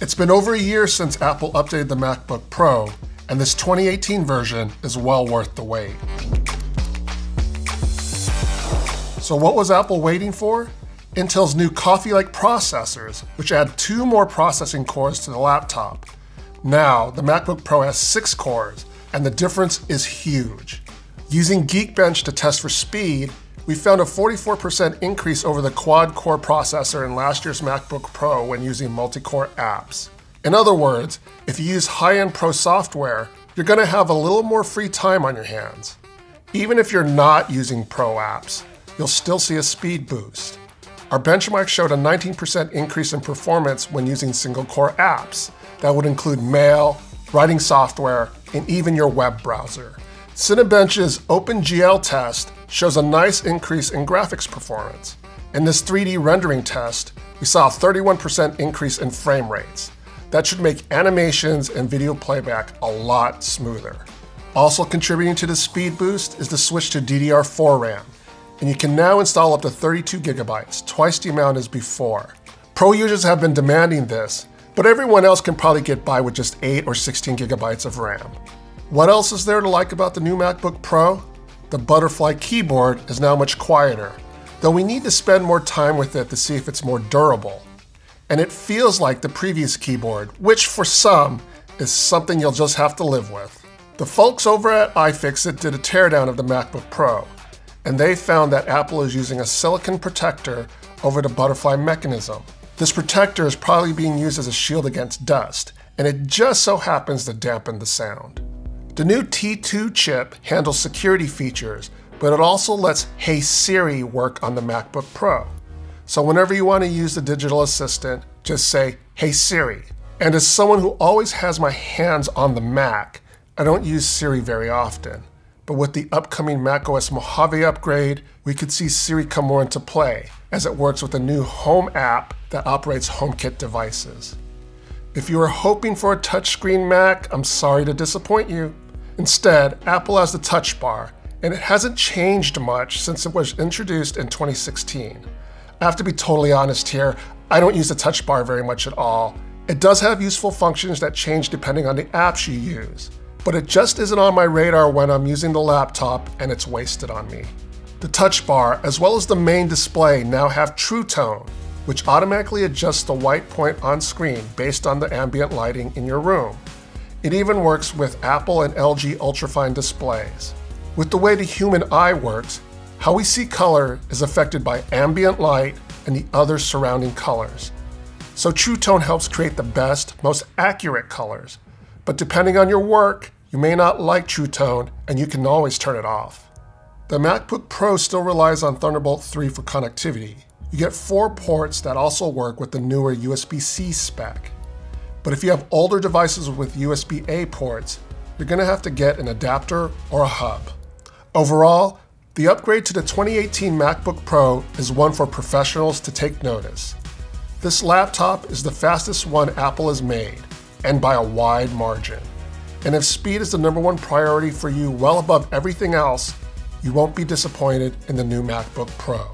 It's been over a year since Apple updated the MacBook Pro, and this 2018 version is well worth the wait. So what was Apple waiting for? Intel's new Coffee Lake processors, which add 2 more processing cores to the laptop. Now, the MacBook Pro has 6 cores, and the difference is huge. Using Geekbench to test for speed, we found a 44% increase over the quad-core processor in last year's MacBook Pro when using multi-core apps. In other words, if you use high-end Pro software, you're going to have a little more free time on your hands. Even if you're not using Pro apps, you'll still see a speed boost. Our benchmark showed a 19% increase in performance when using single-core apps. That would include Mail, writing software, and even your web browser. Cinebench's OpenGL test shows a nice increase in graphics performance. In this 3D rendering test, we saw a 31% increase in frame rates. That should make animations and video playback a lot smoother. Also contributing to the speed boost is the switch to DDR4 RAM, and you can now install up to 32 gigabytes, twice the amount as before. Pro users have been demanding this, but everyone else can probably get by with just 8 or 16 gigabytes of RAM. What else is there to like about the new MacBook Pro? The butterfly keyboard is now much quieter, though we need to spend more time with it to see if it's more durable. And it feels like the previous keyboard, which for some is something you'll just have to live with. The folks over at iFixit did a teardown of the MacBook Pro, and they found that Apple is using a silicon protector over the butterfly mechanism. This protector is probably being used as a shield against dust, and it just so happens to dampen the sound. The new T2 chip handles security features, but it also lets Hey Siri work on the MacBook Pro. So whenever you want to use the digital assistant, just say, Hey Siri. And as someone who always has my hands on the Mac, I don't use Siri very often. But with the upcoming macOS Mojave upgrade, we could see Siri come more into play, as it works with a new Home app that operates HomeKit devices. If you were hoping for a touchscreen Mac, I'm sorry to disappoint you. Instead, Apple has the Touch Bar, and it hasn't changed much since it was introduced in 2016. I have to be totally honest here, I don't use the Touch Bar very much at all. It does have useful functions that change depending on the apps you use, but it just isn't on my radar when I'm using the laptop and it's wasted on me. The Touch Bar, as well as the main display, now have True Tone, which automatically adjusts the white point on screen based on the ambient lighting in your room. It even works with Apple and LG ultrafine displays. With the way the human eye works, how we see color is affected by ambient light and the other surrounding colors. So True Tone helps create the best, most accurate colors. But depending on your work, you may not like True Tone, and you can always turn it off. The MacBook Pro still relies on Thunderbolt 3 for connectivity. You get 4 ports that also work with the newer USB-C spec. But if you have older devices with USB-A ports, you're going to have to get an adapter or a hub. Overall, the upgrade to the 2018 MacBook Pro is one for professionals to take notice. This laptop is the fastest one Apple has made, and by a wide margin. And if speed is the #1 priority for you well above everything else, you won't be disappointed in the new MacBook Pro.